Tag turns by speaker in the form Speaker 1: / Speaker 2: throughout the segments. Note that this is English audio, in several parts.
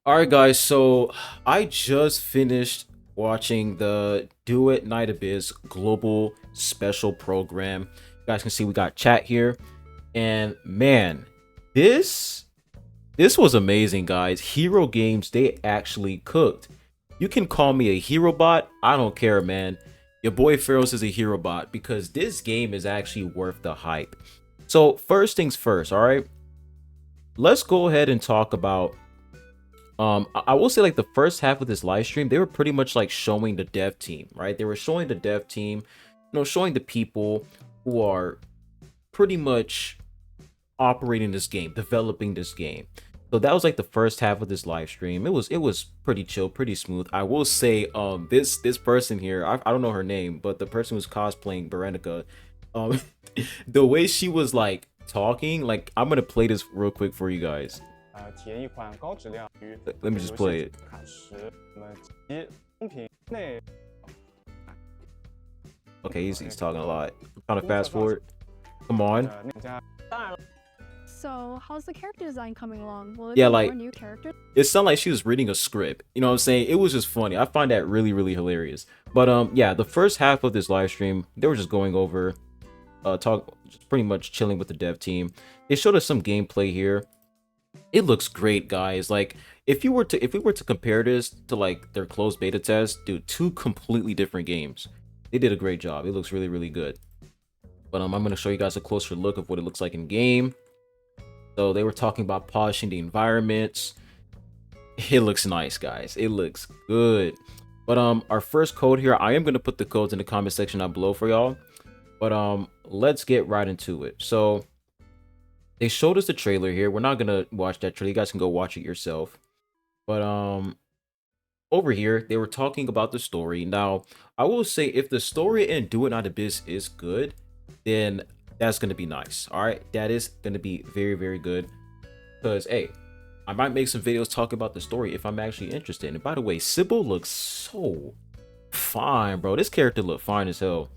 Speaker 1: All right, guys. So I just finished watching the Duet Night Abyss Global Special Program. You guys can see we got chat here, and man, this this was amazing, guys. Hero games, they actually cooked. You can call me a hero bot. I don't care, man. Your boy Faros is a hero bot because this game is actually worth the hype. So first things first, all right. Let's go ahead and talk about I will say like the first half of this live stream, they were pretty much like showing the dev team, right? They were showing the dev team, showing the people who are pretty much operating this game, developing this game. So that was like the first half of this live stream. It was pretty chill, pretty smooth. I will say this person here, I don't know her name, but the person who's cosplaying Berenica, um the way she was like talking, like I'm gonna play this real quick for you guys.
Speaker 2: 体验一款高质量与
Speaker 1: Let me just play it.
Speaker 2: 卡时，我们集公平内
Speaker 1: Okay, he's talking a lot. I'm trying to fast forward. Come on.
Speaker 2: 的内家。当然了，
Speaker 3: So, how's the character design coming along? Will it
Speaker 1: Yeah,
Speaker 3: be
Speaker 1: like-
Speaker 3: more new characters?
Speaker 1: It sounded like she was reading a script. You know what I'm saying? It was just funny. I find that really, really hilarious. But yeah, the first half of this live stream, they were just going over just pretty much chilling with the dev team. They showed us some gameplay here. It looks great, guys. Like if we were to compare this to like their closed beta test, dude, two completely different games. They did a great job. It looks really, really good. But I'm gonna show you guys a closer look of what it looks like in game. So they were talking about polishing the environments. It looks nice, guys. It looks good. But our first code here, I am gonna put the codes in the comment section down below for y'all. But let's get right into it. So they showed us the trailer here. We're not gonna watch that trailer. You guys can go watch it yourself. But over here they were talking about the story. Now I will say if the story in Do It Not Abyss is good, then that's gonna be nice. All right, that is gonna be very, very good. Because hey, I might make some videos talking about the story if I'm actually interested. And by the way, Sybil looks so fine, bro. This character looked fine as hell.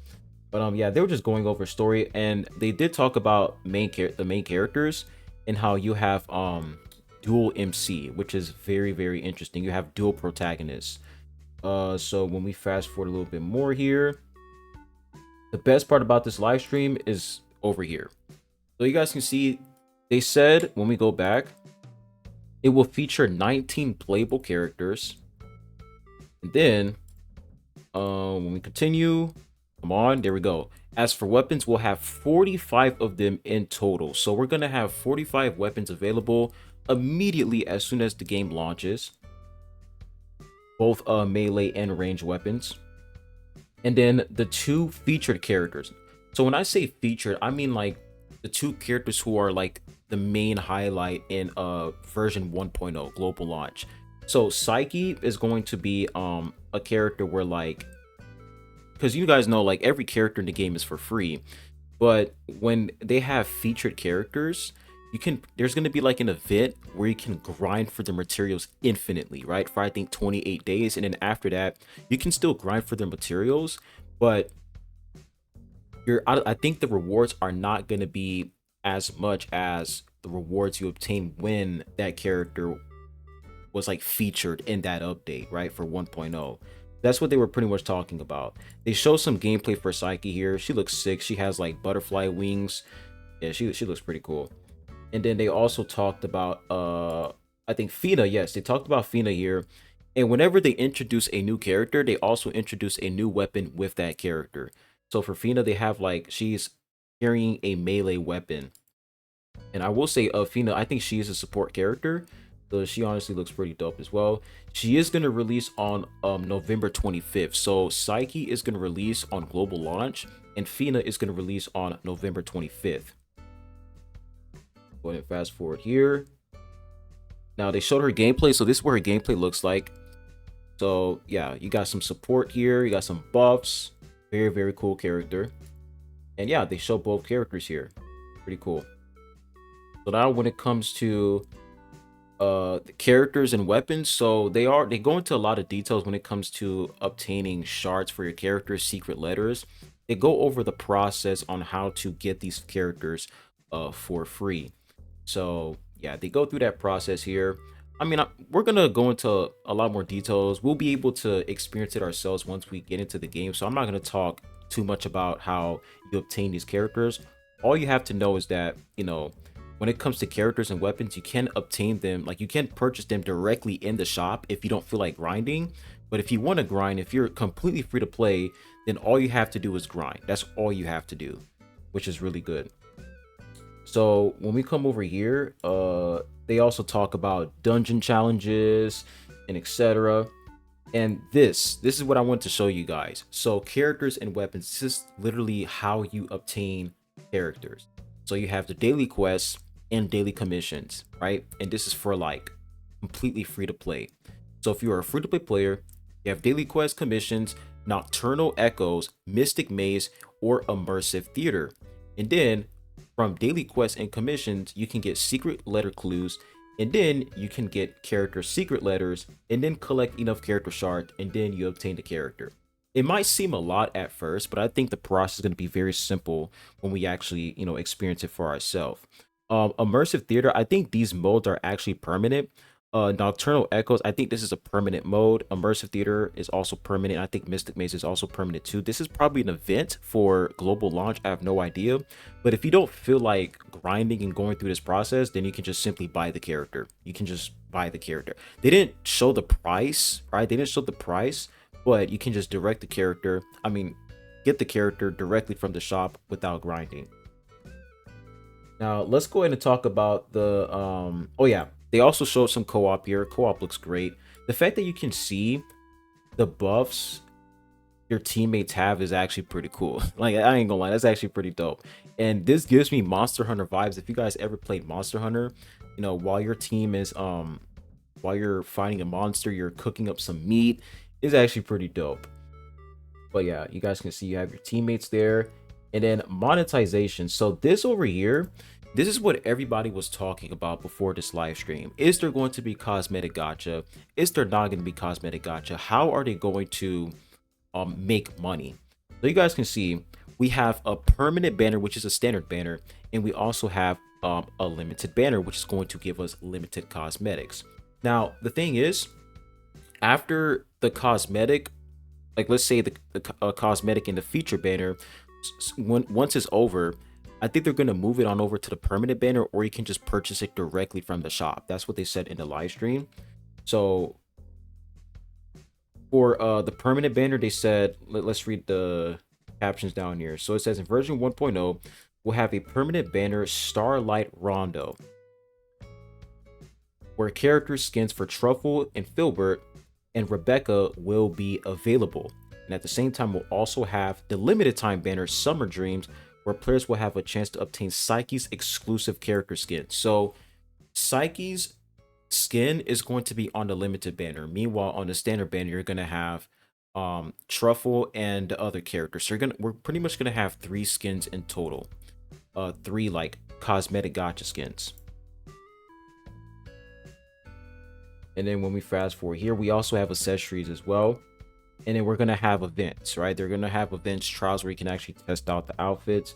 Speaker 1: But yeah, they were just going over story, and they did talk about the main characters and how you have dual MC, which is very, very interesting. You have dual protagonists. So when we fast forward a little bit more here, the best part about this live stream is over here. So you guys can see they said when we go back, it will feature 19 playable characters. And then when we continue, come on, there we go. As for weapons, we'll have 45 of them in total. So we're gonna have 45 weapons available immediately as soon as the game launches, both melee and ranged weapons. And then the two featured characters. So when I say featured, I mean like the two characters who are like the main highlight in version 1.0 global launch. So Psyche is going to be a character where like, because you guys know like every character in the game is for free, but when they have featured characters, there's going to be like an event where you can grind for the materials infinitely, right, for I think 28 days. And then after that you can still grind for the materials, but I think the rewards are not going to be as much as the rewards you obtain when that character was like featured in that update, right, for 1.0. That's what they were pretty much talking about. They show some gameplay for Psyche here. She looks sick. She has like butterfly wings. Yeah, she looks pretty cool. And then they also talked about I think Fina. Yes, they talked about Fina here. And whenever they introduce a new character, they also introduce a new weapon with that character. So for Fina, they have like, she's carrying a melee weapon. And I will say Fina, I think she is a support character. So she honestly looks pretty dope as well. She is going to release on November 25th. So Psyche is going to release on global launch, and Fina is going to release on November 25th. Go ahead and fast forward here. Now they showed her gameplay. So this is where her gameplay looks like. So yeah, you got some support here. You got some buffs. Very, very cool character. And yeah, they show both characters here. Pretty cool. So now when it comes to the characters and weapons, so they go into a lot of details when it comes to obtaining shards for your characters, secret letters. They go over the process on how to get these characters for free. So yeah, they go through that process here. I mean, we're gonna go into a lot more details. We'll be able to experience it ourselves once we get into the game. So I'm not gonna talk too much about how you obtain these characters. All you have to know is that, when it comes to characters and weapons, you can obtain them, like you can purchase them directly in the shop if you don't feel like grinding. But if you want to grind, if you're completely free to play, then all you have to do is grind. That's all you have to do, which is really good. So when we come over here, they also talk about dungeon challenges and etc. And this is what I want to show you guys. So characters and weapons, this is literally how you obtain characters. So you have the daily quests and daily commissions, right? And this is for like completely free to play. So if you are a free to play player, you have daily quest commissions, nocturnal echoes, mystic maze, or immersive theater. And then from daily quests and commissions, you can get secret letter clues, and then you can get character secret letters, and then collect enough character shards, and then you obtain the character. It might seem a lot at first, but I think the process is going to be very simple when we actually, experience it for ourselves. Immersive theater, I think these modes are actually permanent. Nocturnal echoes, I think this is a permanent mode. Immersive theater is also permanent. I think mystic maze is also permanent too. This is probably an event for global launch. I have no idea, but if you don't feel like grinding and going through this process, then you can just simply buy the character. You can just buy the character. They didn't show the price, right? They didn't show the price, but you can just direct the character. I mean, get the character directly from the shop without grinding. Now let's go ahead and talk about the oh yeah, they also showed some co-op here. Co-op looks great. The fact that you can see the buffs your teammates have is actually pretty cool. Like, I ain't gonna lie, that's actually pretty dope. And this gives me Monster Hunter vibes. If you guys ever played Monster Hunter, while your team is while you're fighting a monster, you're cooking up some meat. It's actually pretty dope. But yeah, you guys can see you have your teammates there. And then monetization. So this over here, this is what everybody was talking about before this live stream. Is there going to be cosmetic gacha? Is there not going to be cosmetic gacha? How are they going to make money? So you guys can see we have a permanent banner, which is a standard banner, and we also have a limited banner, which is going to give us limited cosmetics. Now the thing is, after the cosmetic, like let's say the cosmetic in the feature banner, once it's over, I think they're going to move it on over to the permanent banner, or you can just purchase it directly from the shop. That's what they said in the live stream. So for the permanent banner, they said, let's read the captions down here. So it says in version 1.0, we'll have a permanent banner, Starlight Rondo, where character skins for Truffle and Filbert and Rebecca will be available. And at the same time, we'll also have the limited time banner, Summer Dreams, where players will have a chance to obtain Psyche's exclusive character skin. So Psyche's skin is going to be on the limited banner. Meanwhile, on the standard banner, you're going to have Truffle and the other characters. So we're pretty much going to have 3 skins in total. 3 like cosmetic gacha skins. And then when we fast forward here, we also have accessories as well. And then we're going to have events, right? They're going to have events, trials, where you can actually test out the outfits,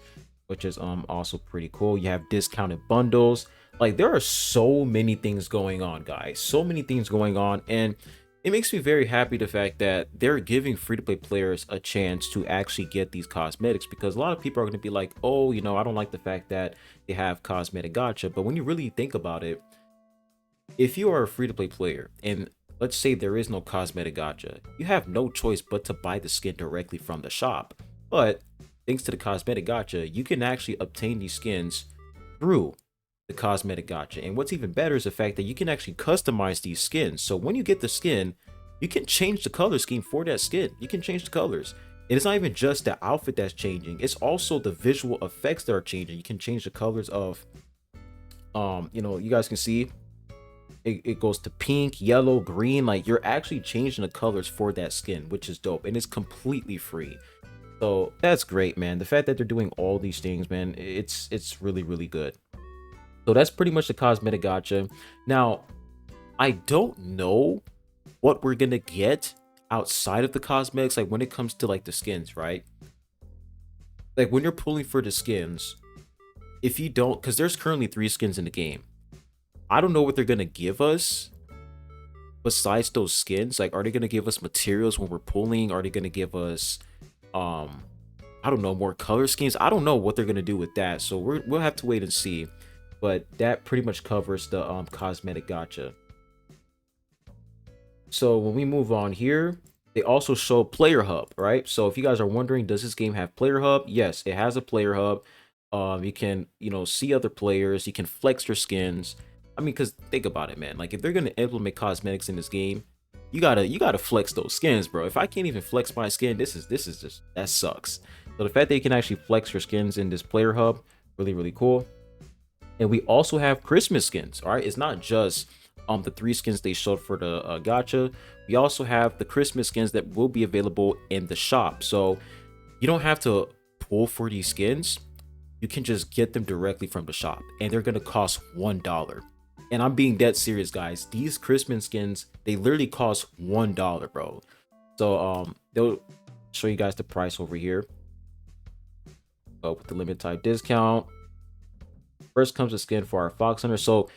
Speaker 1: which is also pretty cool. You have discounted bundles. Like, there are so many things going on, guys. So many things going on. And it makes me very happy, the fact that they're giving free-to-play players a chance to actually get these cosmetics, because a lot of people are going to be like, oh, I don't like the fact that they have cosmetic gacha. But when you really think about it, if you are a free-to-play player and let's say there is no cosmetic gacha, you have no choice but to buy the skin directly from the shop. But thanks to the cosmetic gacha, you can actually obtain these skins through the cosmetic gacha. And what's even better is the fact that you can actually customize these skins. So when you get the skin, you can change the color scheme for that skin. You can change the colors. And it's not even just the outfit that's changing, it's also the visual effects that are changing. You can change the colors of you guys can see it goes to pink, yellow, green. Like, you're actually changing the colors for that skin, which is dope, and it's completely free. So that's great, man. The fact that they're doing all these things, man, it's really, really good. So that's pretty much the cosmetic gacha. Now, I don't know what we're gonna get outside of the cosmetics, like when it comes to like the skins, right? Like when you're pulling for the skins, if you don't, because there's currently 3 skins in the game, I don't know what they're gonna give us besides those skins? Like, are they gonna give us materials when we're pulling? Are they gonna give us I don't know, more color schemes? I don't know what they're gonna do with that. So we'll have to wait and see. But that pretty much covers the cosmetic gacha. So when we move on here, they also show Player Hub, right? So if you guys are wondering, does this game have Player Hub? Yes, it has a Player Hub. You can, see other players. You can flex your skins. I mean, because think about it, man. Like, if they're gonna implement cosmetics in this game, you gotta flex those skins, bro. If I can't even flex my skin, this is just, that sucks. So the fact that you can actually flex your skins in this Player Hub, really, really cool. And we also have Christmas skins. All right, it's not just the 3 skins they showed for the gacha. We also have the Christmas skins that will be available in the shop. So you don't have to pull for these skins. You can just get them directly from the shop, and they're gonna cost $1. And I'm being dead serious, guys. These Christmas skins, they literally cost $1, bro. So they'll show you guys the price over here. With the limited time discount. First comes a skin for our Fox Hunter. So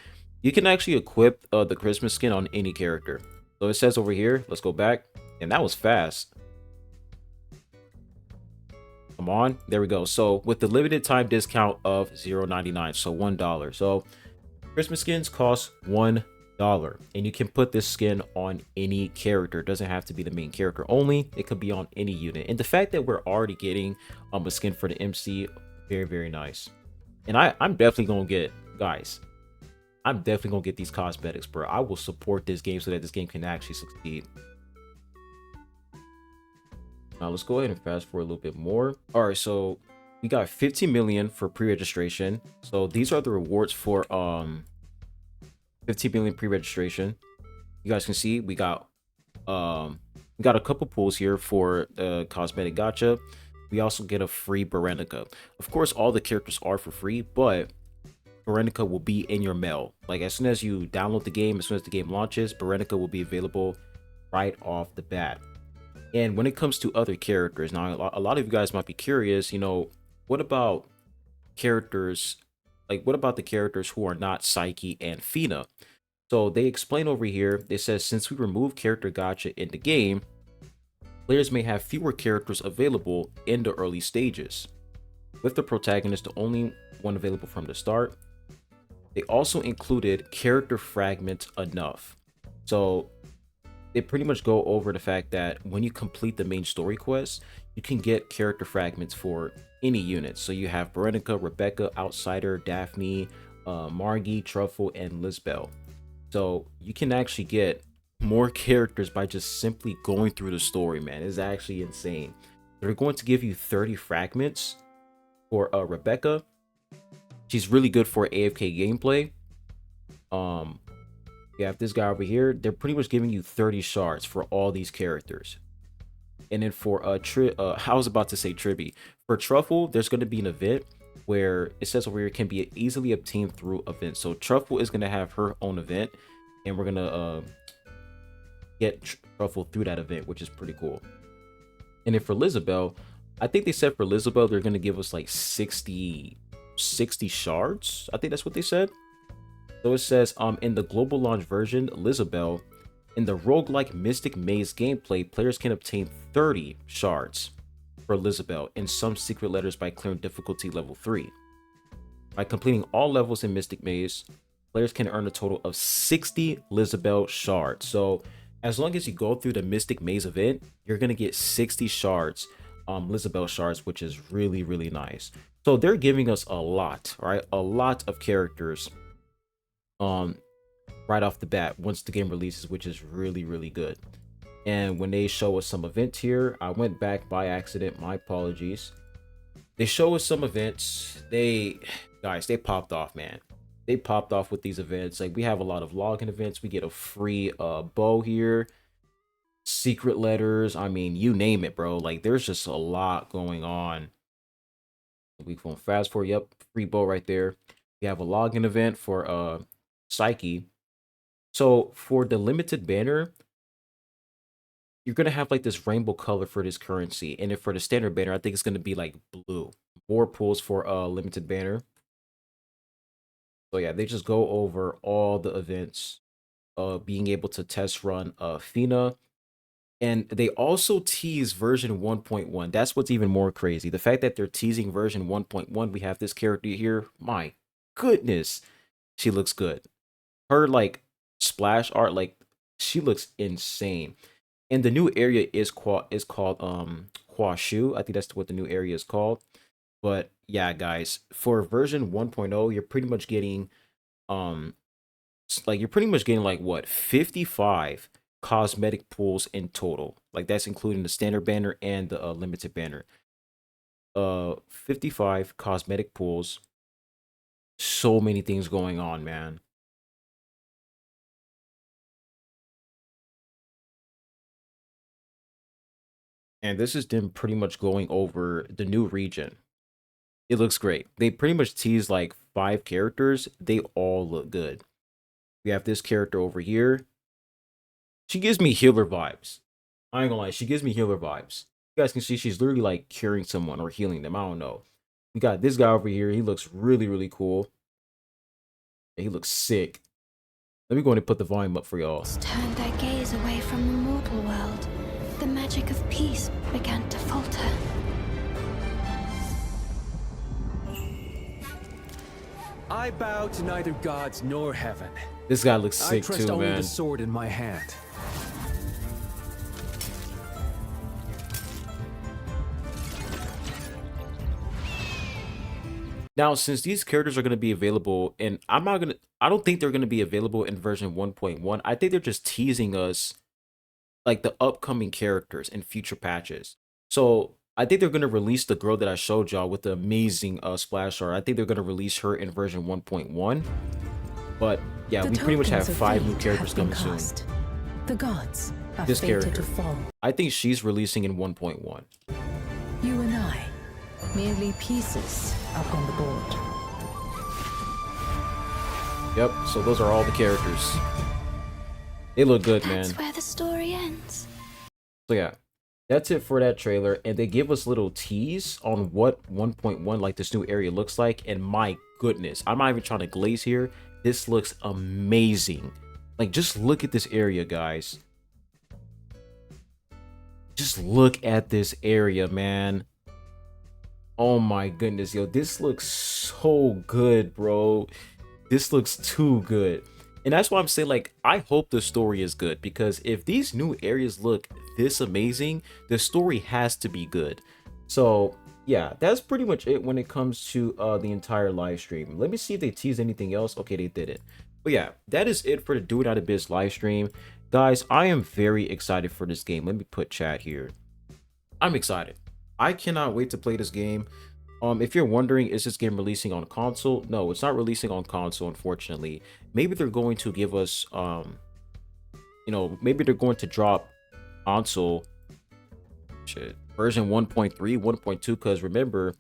Speaker 1: you can actually equip the Christmas skin on any character. So it says over here, let's go back. And that was fast. Come on, there we go. So with the limited time discount of $0.99, so $1. So Christmas skins cost $1. And you can put this skin on any character. It doesn't have to be the main character only. It could be on any unit. And the fact that we're already getting a skin for the MC, very, very nice. And I'm definitely gonna get, guys, I'm definitely gonna get these cosmetics, bro. I will support this game so that this game can actually succeed. Now let's go ahead and fast forward a little bit more. All right, so we got 15 million for pre-registration. So these are the rewards for 15 million pre-registration. You guys can see we got a couple pulls here for the cosmetic gacha. We also get a free Berenica. Of course, all the characters are for free, but Berenica will be in your mail. Like, as soon as you download the game, as soon as the game launches, Berenica will be available right off the bat. And when it comes to other characters, now a lot of you guys might be curious, what about characters, like what about the characters who are not Psyche and Fina? So they explain over here, it says, since we remove character gacha in the game, players may have fewer characters available in the early stages, with the protagonist the only one available from the start. They also included character fragments enough. So they pretty much go over the fact that when you complete the main story quest, you can get character fragments for any unit. So you have Berenica, Rebecca, Outsider, Daphne, Margie, Truffle, and Lisbel. So you can actually get more characters by just simply going through the story, man. It's actually insane. They're going to give you 30 fragments for Rebecca. She's really good for AFK gameplay. You have this guy over here. They're pretty much giving you 30 shards for all these characters. And then for I was about to say Tribby. For Truffle, there's going to be an event where it says over here it can be easily obtained through events. So Truffle is going to have her own event, and we're going to get Truffle through that event, which is pretty cool. And then for Lisabel, I think they said for Lisabel they're going to give us like 60 shards. I think that's what they said. So it says in the global launch version, Lisabel, in the roguelike Mystic Maze gameplay, players can obtain 30 shards for Lisabel in some secret letters by clearing difficulty level 3. By completing all levels in Mystic Maze, players can earn a total of 60 Lisabel shards. So as long as you go through the Mystic Maze event, you're going to get 60 shards, Lisabel shards, which is really, really nice. So they're giving us a lot, right? A lot of characters right off the bat once the game releases, which is really, really good. And when they show us some events here, I went back by accident, my apologies. They show us some events. Guys, they popped off, man. They popped off with these events. Like, we have a lot of login events. We get a free bow here, secret letters. I mean, you name it, bro. Like, there's just a lot going on. We can fast forward. Yep, free bow right there. We have a login event for Psyche. So for the limited banner, you're gonna have like this rainbow color for this currency, and then for the standard banner, I think it's gonna be like blue. More pulls for limited banner. So yeah, they just go over all the events being able to test run Fina. And they also tease version 1.1. That's what's even more crazy. The fact that they're teasing version 1.1. We have this character here. My goodness, she looks good. Her like splash art, like she looks insane. And the new area is called Huashu. I think that's what the new area is called. But yeah, guys, for version 1.0, you're pretty much getting like what, 55 cosmetic pools in total. Like that's including the standard banner and the limited banner. 55 cosmetic pools. So many things going on, man. And this is them pretty much going over the new region. It looks great. They pretty much tease like 5 characters. They all look good. We have this character over here. She gives me healer vibes. I ain't gonna lie, she gives me healer vibes. You guys can see she's literally like curing someone or healing them. I don't know. We got this guy over here. He looks really, really cool. He looks sick. Let me go and put the volume up for y'all.
Speaker 4: Turned their gaze away from the mortal world. The magic of peace began to falter.
Speaker 5: I bow to neither gods nor heaven.
Speaker 1: This guy looks
Speaker 5: I
Speaker 1: sick
Speaker 5: trust
Speaker 1: too,
Speaker 5: only
Speaker 1: man.
Speaker 5: the sword in my hand.
Speaker 1: Now, since these characters are going to be available, and I don't think they're going to be available in version 1.1. I think they're just teasing us like the upcoming characters in future patches. So I think they're going to release the girl that I showed y'all with the amazing splash art. I think they're going to release her in version 1.1. But yeah, we pretty much have 5 new characters coming soon.
Speaker 6: The gods are
Speaker 1: This
Speaker 6: fated
Speaker 1: character,
Speaker 6: to fall.
Speaker 1: I think she's releasing in 1.1.
Speaker 6: You and I, merely pieces up on the board.
Speaker 1: Yep, so those are all the characters. They look good, man.
Speaker 4: That's where the story ends.
Speaker 1: So yeah, that's it for that trailer. And they give us little tease on what 1.1, like this new area looks like. And my goodness, I'm not even trying to glaze here. This looks amazing. Like, just look at this area, guys. Just look at this area, man. Oh my goodness, yo, this looks so good, bro. This looks too good. And that's why I'm saying, like, I hope the story is good, because if these new areas look this amazing, the story has to be good. So yeah, that's pretty much it when it comes to the entire live stream. Let me see if they tease anything else. Okay, they did it. But yeah, that is it for the Do It Out of Biz live stream. Guys, I am very excited for this game. Let me put chat here. I'm excited. I cannot wait to play this game. If you're wondering, is this game releasing on console? No, it's not releasing on console, unfortunately. Maybe they're going to give us, you know, maybe they're going to drop console version 1.3, 1.2, because remember,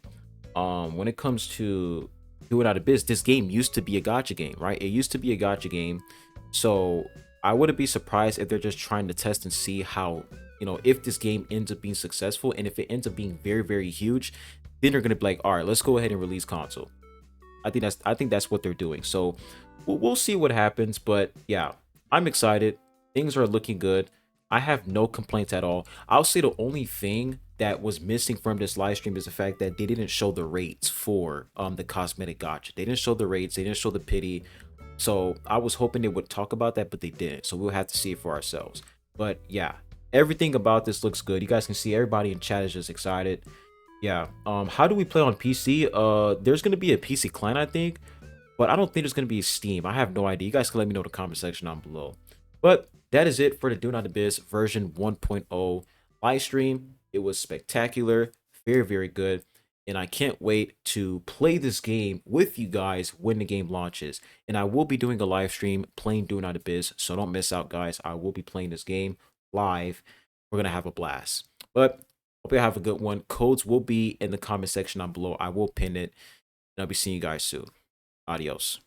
Speaker 1: when it comes to Do It Out of Biz, this game used to be a gacha game, right? It used to be a gacha game. So I wouldn't be surprised if they're just trying to test and see how, you know, if this game ends up being successful, and if it ends up being very, very huge, then they're gonna be like, all right, let's go ahead and release console. I think that's what they're doing. So we'll see what happens. But yeah, I'm excited. Things are looking good. I have no complaints at all. I'll say the only thing that was missing from this live stream is the fact that they didn't show the rates for the cosmetic gacha. They didn't show the rates. They didn't show the pity. So I was hoping they would talk about that, but they didn't. So we'll have to see it for ourselves. But yeah, everything about this looks good. You guys can see everybody in chat is just excited. Yeah. How do we play on PC? There's gonna be a PC client, I think, but I don't think there's gonna be a Steam. I have no idea. You guys can let me know in the comment section down below. But that is it for the Do It Out of Biz version 1.0 live stream. It was spectacular, very, very good, and I can't wait to play this game with you guys when the game launches. And I will be doing a live stream playing Do It Out of Biz, so don't miss out, guys. I will be playing this game live. We're gonna have a blast. But hope you have a good one. Codes will be in the comment section down below. I will pin it, and I'll be seeing you guys soon. Adios.